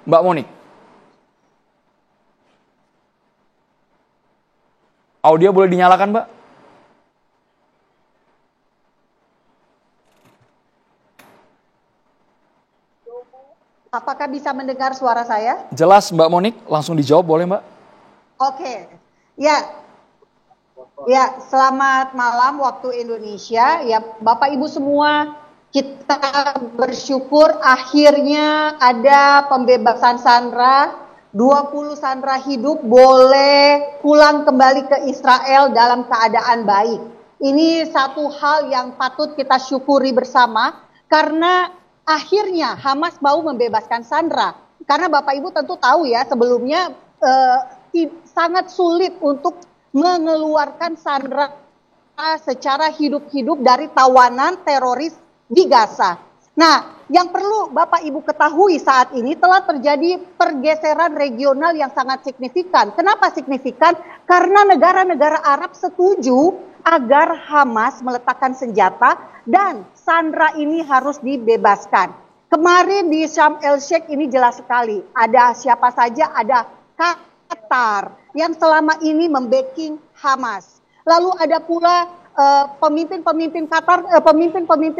Mbak Monik. Audio boleh dinyalakan, Mbak? Apakah bisa mendengar suara saya? Jelas, Mbak Monik. Langsung dijawab boleh, Mbak? Oke. Ya, selamat malam waktu Indonesia. Ya, Bapak Ibu semua, kita bersyukur akhirnya ada pembebasan sandera. 20 sandera hidup boleh pulang kembali ke Israel dalam keadaan baik. Ini satu hal yang patut kita syukuri bersama karena akhirnya Hamas mau membebaskan sandera. Karena Bapak Ibu tentu tahu ya, sebelumnya sangat sulit untuk mengeluarkan sandera secara hidup-hidup dari tawanan teroris di Gaza. Nah, yang perlu Bapak Ibu ketahui saat ini telah terjadi pergeseran regional yang sangat signifikan. Kenapa signifikan? Karena negara-negara Arab setuju agar Hamas meletakkan senjata dan sandera ini harus dibebaskan. Kemarin di Sharm el Sheikh ini jelas sekali. Ada siapa saja? Ada Qatar yang selama ini membacking Hamas. Lalu ada pula pemimpin-pemimpin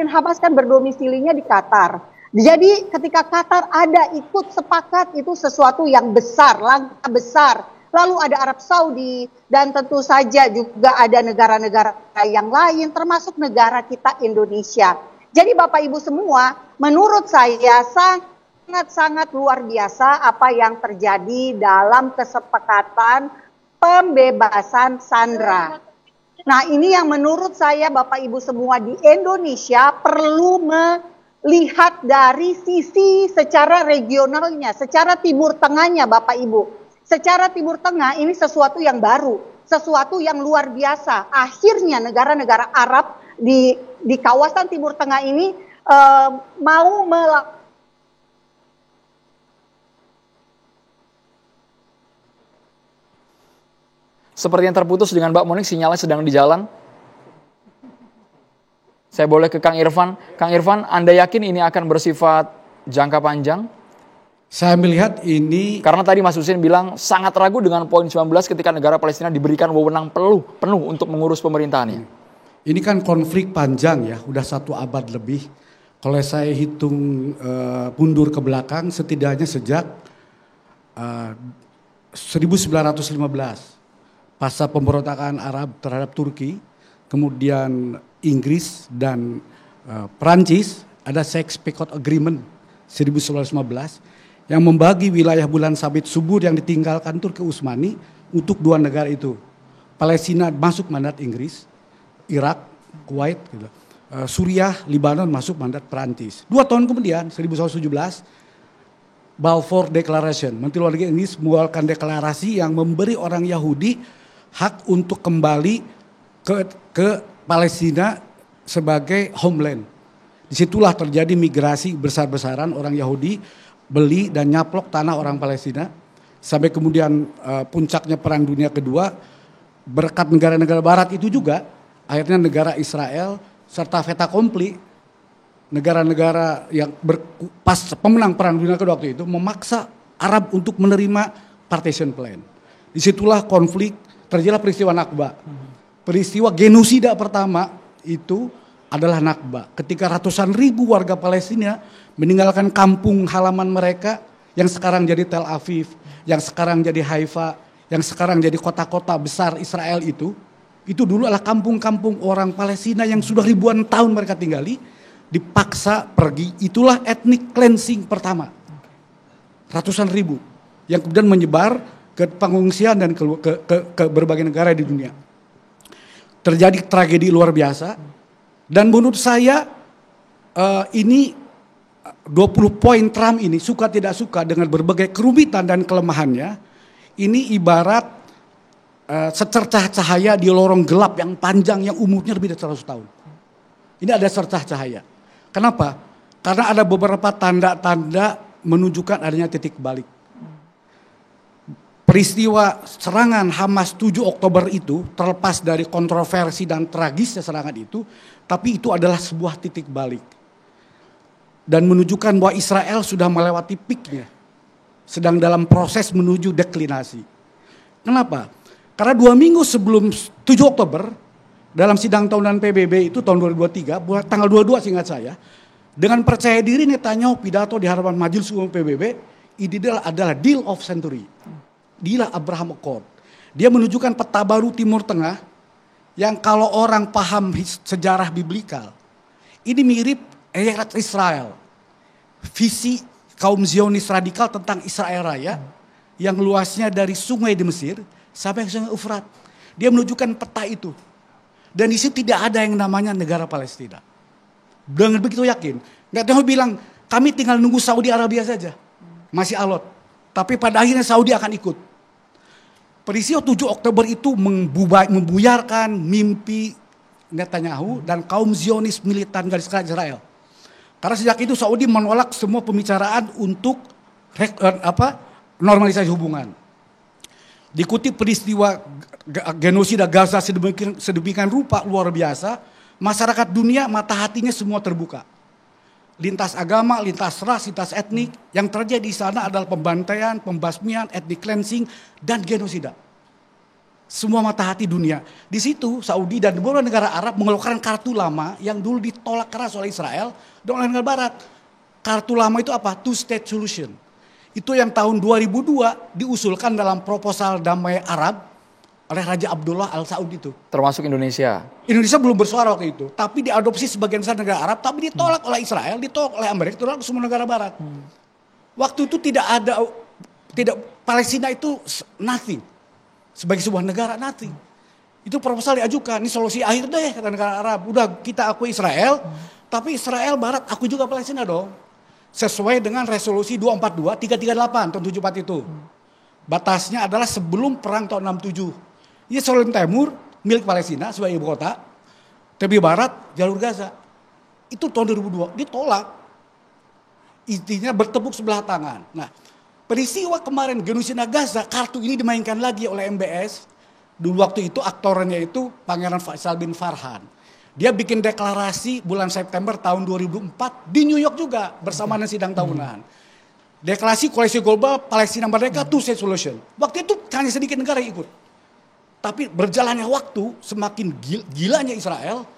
Hamas kan berdomisilinya di Qatar. Jadi ketika Qatar ada ikut sepakat itu sesuatu yang besar, langkah besar. Lalu ada Arab Saudi dan tentu saja juga ada negara-negara yang lain termasuk negara kita Indonesia. Jadi Bapak Ibu semua, menurut saya sangat-sangat luar biasa apa yang terjadi dalam kesepakatan pembebasan sandera. Nah, ini yang menurut saya Bapak Ibu semua di Indonesia perlu melihat dari sisi secara regionalnya, secara Timur Tengahnya Bapak Ibu. Secara Timur Tengah ini sesuatu yang baru, sesuatu yang luar biasa. Akhirnya negara-negara Arab di kawasan Timur Tengah ini mau melakukan. Seperti yang terputus dengan Mbak Monik, sinyalnya sedang di jalan. Saya boleh ke Kang Irfan. Kang Irfan, Anda yakin ini akan bersifat jangka panjang? Saya melihat ini... Karena tadi Mas Husin bilang sangat ragu dengan poin 19 ketika negara Palestina diberikan wewenang penuh untuk mengurus pemerintahannya. Ini kan konflik panjang ya, udah 1 abad lebih. Kalau saya hitung mundur ke belakang, setidaknya sejak 1915. Pasca pemberontakan Arab terhadap Turki, kemudian Inggris dan Perancis, ada Sykes-Picot Agreement 1915 yang membagi wilayah bulan sabit subur yang ditinggalkan Turki Utsmani untuk 2 negara itu. Palestina masuk mandat Inggris, Irak, Kuwait, gitu. Suriah, Lebanon masuk mandat Perancis. 2 tahun kemudian, 1917, Balfour Declaration, Menteri Luar Negeri Inggris mengeluarkan deklarasi yang memberi orang Yahudi hak untuk kembali ke Palestina sebagai homeland. Disitulah terjadi migrasi besar-besaran orang Yahudi beli dan nyaplok tanah orang Palestina. Sampai kemudian puncaknya Perang Dunia Kedua, berkat negara-negara barat itu juga, akhirnya negara Israel serta fait accompli, negara-negara yang pas pemenang Perang Dunia Kedua waktu itu memaksa Arab untuk menerima partition plan. Disitulah konflik, terjadilah peristiwa Nakba. Peristiwa genosida pertama itu adalah Nakba. Ketika ratusan ribu warga Palestina meninggalkan kampung halaman mereka yang sekarang jadi Tel Aviv, yang sekarang jadi Haifa, yang sekarang jadi kota-kota besar Israel itu dulu adalah kampung-kampung orang Palestina yang sudah ribuan tahun mereka tinggali, dipaksa pergi. Itulah ethnic cleansing pertama. Ratusan ribu yang kemudian menyebar ke pengungsian dan ke berbagai negara di dunia. Terjadi tragedi luar biasa dan menurut saya ini 20 poin Trump ini, suka tidak suka dengan berbagai kerumitan dan kelemahannya, ini ibarat secercah cahaya di lorong gelap yang panjang yang umurnya lebih dari 100 tahun. Ini ada secercah cahaya. Kenapa? Karena ada beberapa tanda-tanda menunjukkan adanya titik balik. Peristiwa serangan Hamas 7 Oktober itu terlepas dari kontroversi dan tragisnya serangan itu, tapi itu adalah sebuah titik balik. Dan menunjukkan bahwa Israel sudah melewati peaknya. sedang dalam proses menuju deklinasi. Kenapa? Karena 2 minggu sebelum 7 Oktober, dalam sidang tahunan PBB itu tahun 2023, tanggal 22 seingat saya, dengan percaya diri Netanyahu pidato di hadapan Majelis Umum PBB, ini adalah deal of century. Deal Abraham Accord. Dia menunjukkan peta baru Timur Tengah yang kalau orang paham sejarah biblikal, ini mirip ayat Israel. Visi kaum Zionis radikal tentang Israel Raya yang luasnya dari sungai di Mesir sampai ke sungai Efrat. Dia menunjukkan peta itu. Dan di situ tidak ada yang namanya negara Palestina. Dengan begitu yakin. Netanyahu bilang, kami tinggal nunggu Saudi Arabia saja. Masih alot. Tapi pada akhirnya Saudi akan ikut. Peristiwa 7 Oktober itu membuyarkan mimpi Netanyahu dan kaum Zionis militan garis keras Israel. Karena sejak itu Saudi menolak semua pembicaraan untuk normalisasi hubungan. Dikutip peristiwa genosida Gaza sedemikian rupa luar biasa, masyarakat dunia mata hatinya semua terbuka. Lintas agama, lintas ras, lintas etnik, yang terjadi di sana adalah pembantaian, pembasmian, ethnic cleansing, dan genosida. Semua mata hati dunia. Di situ Saudi dan beberapa negara Arab mengeluarkan kartu lama yang dulu ditolak keras oleh Israel dan oleh negara Barat. Kartu lama itu apa? Two-state solution. Itu yang tahun 2002 diusulkan dalam proposal damai Arab oleh Raja Abdullah Al Saud itu. Termasuk Indonesia. Indonesia belum bersuara waktu itu, tapi diadopsi sebagian besar negara Arab, tapi ditolak oleh Israel, ditolak oleh Amerika, ditolak semua negara Barat. Waktu itu Palestina itu nothing. Sebagai sebuah negara nothing. Itu proposal diajukan, ini solusi akhir deh kata negara Arab. Udah kita akui Israel, tapi Israel Barat akui juga Palestina dong. Sesuai dengan resolusi 242, 338 tahun 74 itu. Batasnya adalah sebelum perang tahun 67. Yerusalem Timur milik Palestina sebagai ibu kota, tepi barat jalur Gaza. Itu tahun 2002 ditolak. Intinya bertepuk sebelah tangan. Nah, peristiwa kemarin genosida Gaza, kartu ini dimainkan lagi oleh MBS. Dulu waktu itu aktornya itu Pangeran Faisal bin Farhan. Dia bikin deklarasi bulan September tahun 2004 di New York juga bersama dengan sidang tahunan. Deklarasi Koalisi Global Palestina Merdeka Two-State Solution. Waktu itu hanya sedikit negara yang ikut. Tapi berjalannya waktu, semakin gilanya Israel,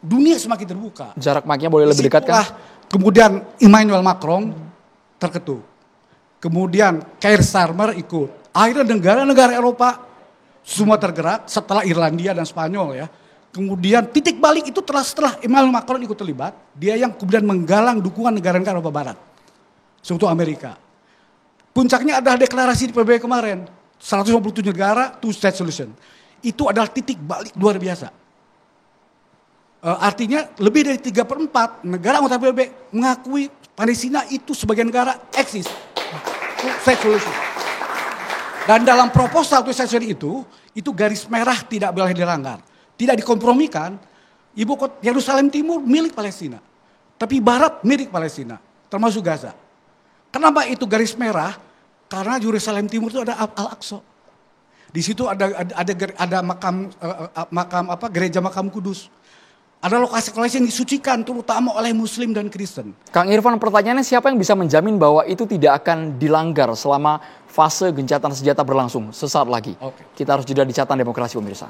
dunia semakin terbuka. Jarak maknya boleh lebih dekat kan? Kemudian Emmanuel Macron terketuk. Kemudian Keir Starmer ikut. Akhirnya negara-negara Eropa semua tergerak setelah Irlandia dan Spanyol ya. Kemudian titik balik itu setelah Emmanuel Macron ikut terlibat, dia yang kemudian menggalang dukungan negara-negara Eropa Barat. Seutuh Amerika. Puncaknya adalah deklarasi di PBB kemarin. 157 negara, two-state solution. Itu adalah titik balik luar biasa. Artinya lebih dari 3/4 negara anggota PBB mengakui Palestina itu sebagai negara eksis. Two-state solution. Dan dalam proposal two-state solution itu garis merah tidak boleh dilanggar. Tidak dikompromikan, ibu kota Yerusalem Timur milik Palestina. Tapi Barat milik Palestina, termasuk Gaza. Kenapa itu garis merah? Karena Yerusalem Timur itu ada Al-Aqsa. Di situ ada gereja makam Kudus. Ada lokasi-lokasi yang disucikan terutama oleh Muslim dan Kristen. Kang Irfan, pertanyaannya siapa yang bisa menjamin bahwa itu tidak akan dilanggar selama fase gencatan senjata berlangsung sesaat lagi? Oke. Kita harus jeda di Catatan Demokrasi pemirsa.